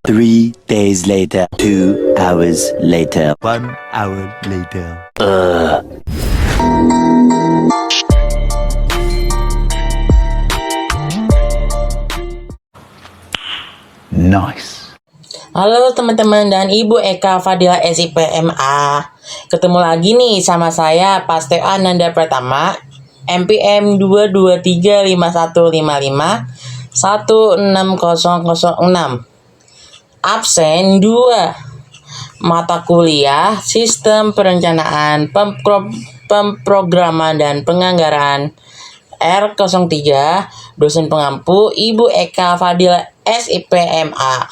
3 days later. 2 hours later. 1 hour later. Nice. Halo teman-teman dan Ibu Eka Fadila SIPMA. Ketemu lagi nih sama saya Pasteo Ananda Pratama, MPM 2235155 16006. Absen 2. Mata kuliah Sistem Perencanaan Pemrograman dan Penganggaran R03. Dosen pengampu Ibu Eka Fadila SIPMA.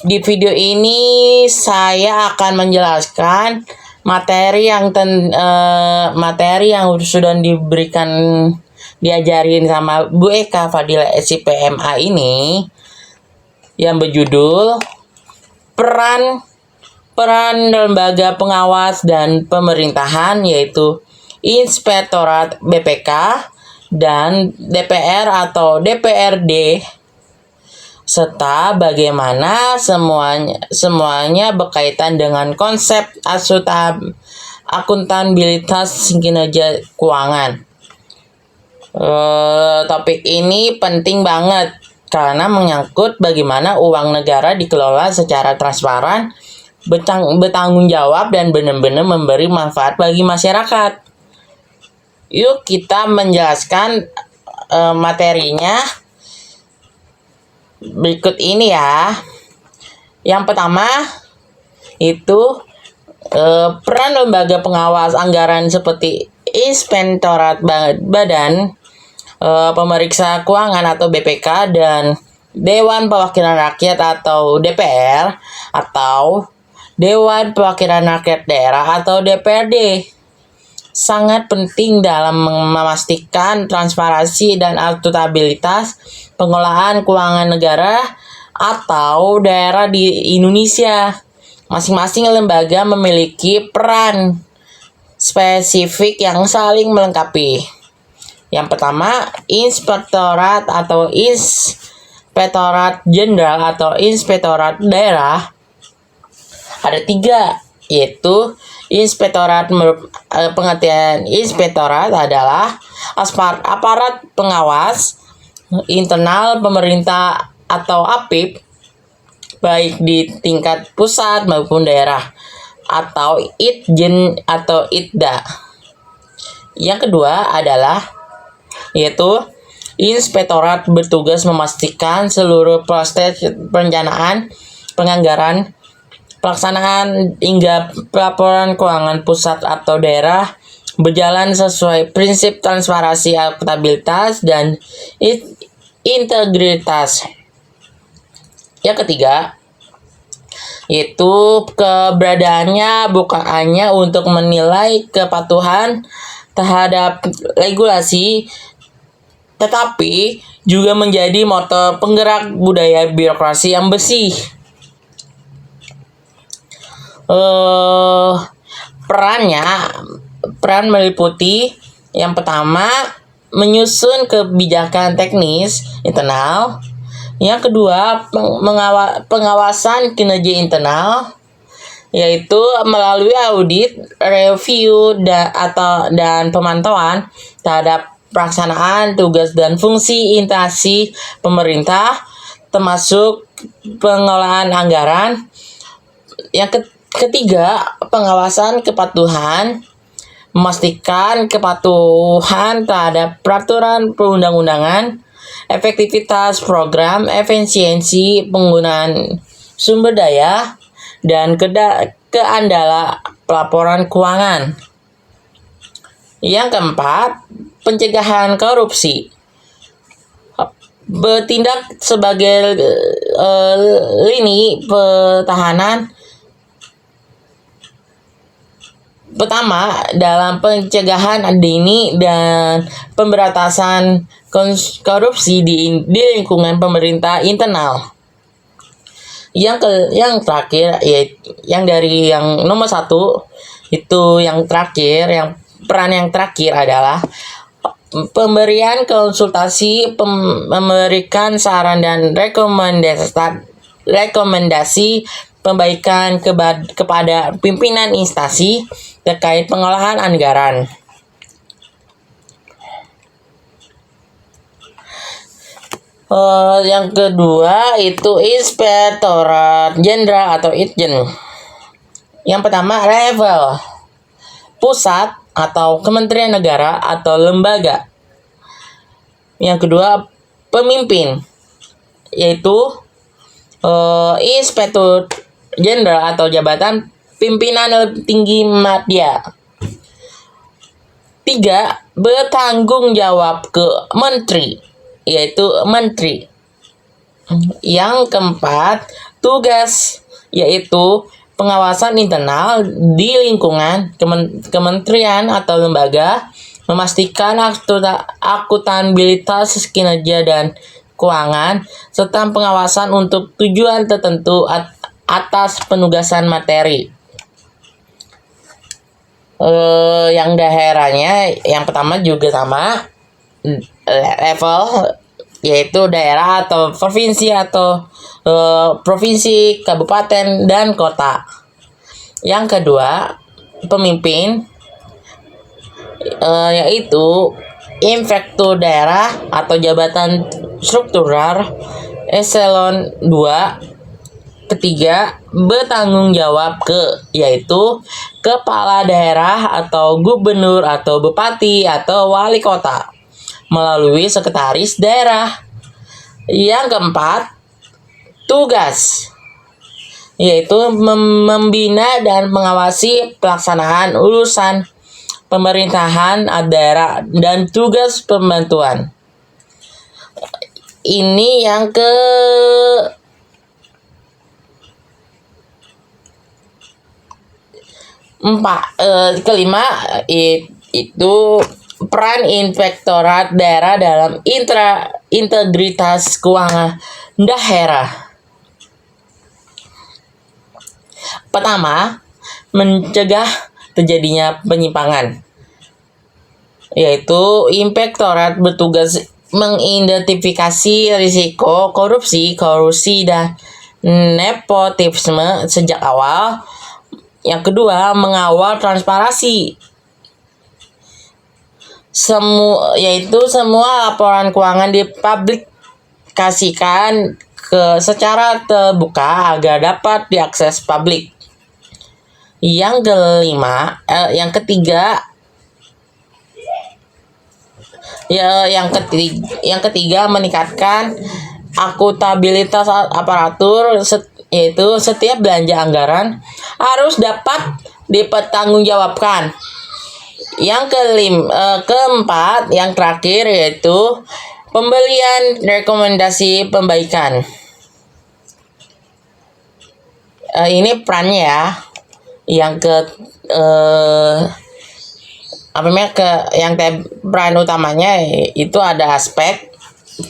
Di video ini saya akan menjelaskan materi yang sudah diajarin sama Bu Eka Fadila SIPMA ini, yang berjudul peran lembaga pengawas dan pemerintahan, yaitu Inspektorat BPK dan DPR atau DPRD, serta bagaimana semuanya berkaitan dengan konsep akuntabilitas kinerja keuangan. Topik ini penting banget karena menyangkut bagaimana uang negara dikelola secara transparan, bertanggung jawab, dan benar-benar memberi manfaat bagi masyarakat. Yuk kita menjelaskan materinya berikut ini ya. Yang pertama itu peran lembaga pengawas anggaran seperti Inspektorat Badan Pemeriksa Keuangan atau BPK dan Dewan Perwakilan Rakyat atau DPR atau Dewan Perwakilan Rakyat Daerah atau DPRD sangat penting dalam memastikan transparansi dan akuntabilitas pengelolaan keuangan negara atau daerah di Indonesia. Masing-masing lembaga memiliki peran spesifik yang saling melengkapi. Yang pertama, Inspektorat atau Inspektorat Jenderal atau Inspektorat Daerah ada 3, yaitu Inspektorat. Pengertian Inspektorat adalah aparat pengawas internal pemerintah atau APIP, baik di tingkat pusat maupun daerah, atau Itjen atau Itda. Yang kedua adalah yaitu Inspektorat bertugas memastikan seluruh proses perencanaan, penganggaran, pelaksanaan hingga pelaporan keuangan pusat atau daerah berjalan sesuai prinsip transparansi, akuntabilitas, dan integritas. Yang ketiga yaitu keberadaannya bukan hanya untuk menilai kepatuhan terhadap regulasi, tetapi juga menjadi motor penggerak budaya birokrasi yang bersih. Peran meliputi yang pertama, menyusun kebijakan teknis internal. Yang kedua, pengawasan kinerja internal, yaitu melalui audit, review, dan pemantauan terhadap pelaksanaan tugas dan fungsi instansi pemerintah, termasuk pengelolaan anggaran. Yang ketiga, pengawasan kepatuhan, memastikan kepatuhan terhadap peraturan perundang-undangan, efektivitas program, efisiensi penggunaan sumber daya, dan keandalan pelaporan keuangan. Yang keempat, pencegahan korupsi. Bertindak sebagai lini pertahanan pertama dalam pencegahan dini dan pemberantasan korupsi di lingkungan pemerintah internal. Yang terakhir, yang dari yang nomor 1 itu yang terakhir, peran yang terakhir adalah pemberian konsultasi, memberikan saran dan rekomendasi pembaikan kepada pimpinan instansi terkait pengolahan anggaran. Yang kedua itu Inspektorat Jenderal atau Itjen. Yang pertama level pusat atau Kementerian Negara atau lembaga. Yang kedua pemimpin, yaitu Inspektur Jenderal atau jabatan pimpinan tinggi media. 3. Bertanggung jawab ke menteri, yaitu menteri. Yang keempat, tugas, yaitu pengawasan internal di lingkungan kementerian atau lembaga, memastikan akuntabilitas kinerja dan keuangan, serta pengawasan untuk tujuan tertentu atas penugasan materi. Yang daerahnya, yang pertama juga sama level, yaitu daerah atau provinsi atau provinsi, kabupaten, dan kota. Yang kedua, pemimpin, yaitu inspektur daerah atau jabatan struktural eselon 2. Ketiga, bertanggung jawab ke, yaitu kepala daerah atau gubernur atau bupati atau wali kota melalui sekretaris daerah. Yang keempat, tugas, yaitu membina dan mengawasi pelaksanaan urusan pemerintahan daerah dan tugas pembantuan. Ini yang kelima, itu peran inspektorat daerah dalam integritas keuangan daerah. Pertama, mencegah terjadinya penyimpangan, yaitu inspektorat bertugas mengidentifikasi risiko korupsi, dan nepotisme sejak awal. Yang kedua, mengawal transparansi, yaitu semua laporan keuangan dipublikasikan secara terbuka agar dapat diakses publik. Yang ketiga, meningkatkan akuntabilitas aparatur, yaitu setiap belanja anggaran harus dapat dipertanggungjawabkan. Yang keempat, yang terakhir, yaitu pembelian rekomendasi pembaikan. Ini perannya ya. Yang peran utamanya itu ada aspek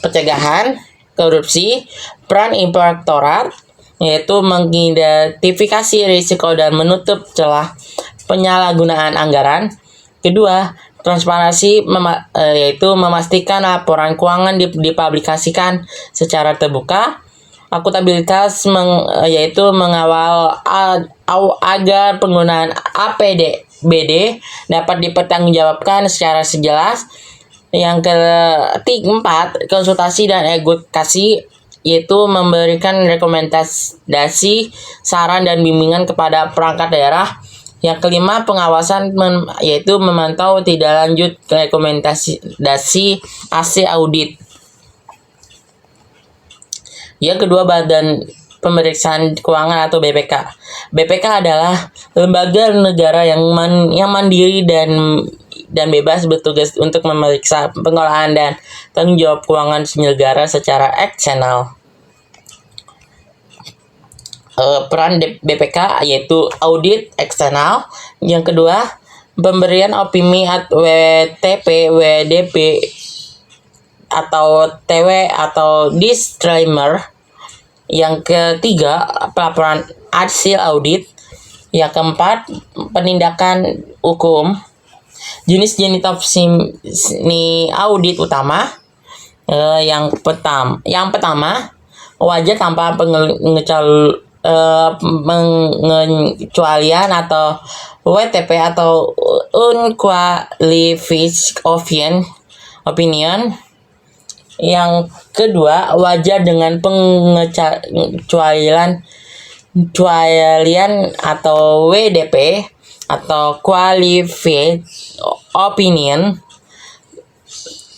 pencegahan korupsi, peran inspektorat, yaitu mengidentifikasi risiko dan menutup celah penyalahgunaan anggaran. Kedua, transparansi, yaitu memastikan laporan keuangan dipublikasikan secara terbuka. Akuntabilitas, yaitu mengawal agar penggunaan APBD dapat dipertanggungjawabkan secara jelas. Yang keempat, konsultasi dan edukasi, yaitu memberikan rekomendasi, saran, dan bimbingan kepada perangkat daerah. Yang kelima, pengawasan, yaitu memantau tidak lanjut rekomendasi hasil audit. Yang kedua, Badan Pemeriksaan Keuangan atau BPK. BPK adalah lembaga negara yang mandiri dan bebas bertugas untuk memeriksa pengolahan dan tanggung jawab keuangan negara secara eksternal. Peran BPK yaitu audit eksternal. Yang kedua, pemberian opini WTP, WDP atau TW atau disclaimer. Yang ketiga, pelaporan hasil audit. Yang keempat, penindakan hukum. Jenis-jenis audit utama. Yang pertama, wajar tanpa pengecualian atau WTP atau unqualified opinion. Yang kedua, wajar dengan pengecualian atau WDP atau qualified opinion.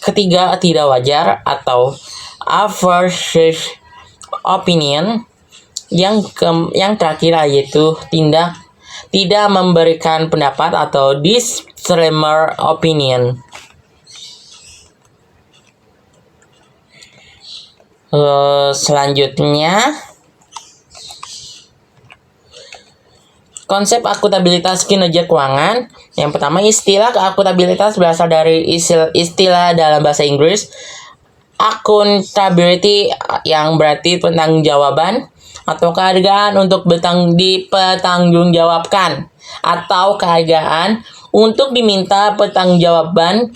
Ketiga, tidak wajar atau average opinion. Yang terakhir yaitu tidak memberikan pendapat atau disclaimer opinion. Selanjutnya, konsep akuntabilitas kinerja keuangan. Yang pertama, istilah akuntabilitas berasal dari istilah dalam bahasa Inggris accountability, yang berarti pertanggungjawaban atau kehargaan untuk dipertanggungjawabkan, atau kehargaan untuk diminta pertanggungjawaban.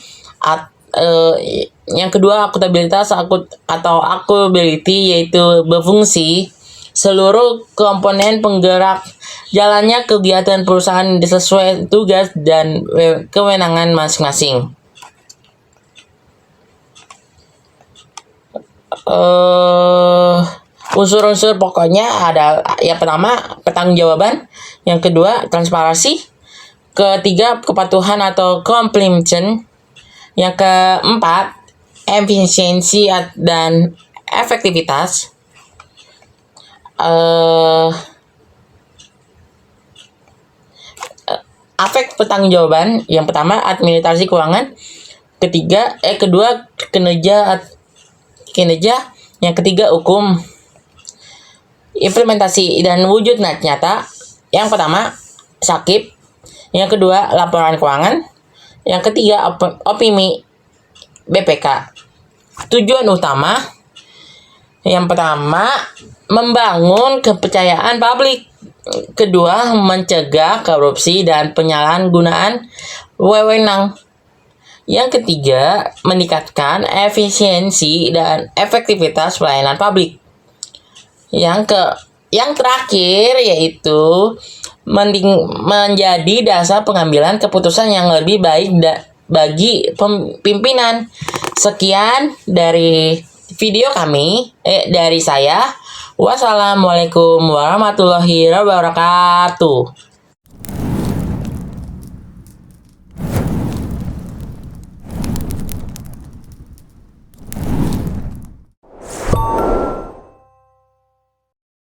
Yang kedua, akuntabilitas atau accountability yaitu berfungsi seluruh komponen penggerak jalannya kegiatan perusahaan sesuai tugas dan kewenangan masing-masing. Unsur-unsur pokoknya ada yang pertama pertanggungjawaban, yang kedua transparansi, ketiga kepatuhan atau compliance, yang keempat efisiensi dan efektivitas. Aspek pertanggungjawaban, yang pertama administrasi keuangan, kedua kinerja, yang ketiga hukum, implementasi dan wujud nyata. Yang pertama sakip, yang kedua laporan keuangan, yang ketiga opini BPK. Tujuan utama, yang pertama membangun kepercayaan publik, kedua mencegah korupsi dan penyalahgunaan wewenang, yang ketiga meningkatkan efisiensi dan efektivitas pelayanan publik, yang terakhir yaitu menjadi dasar pengambilan keputusan yang lebih baik bagi pimpinan. Sekian dari video kami, dari saya. Wassalamualaikum warahmatullahi wabarakatuh.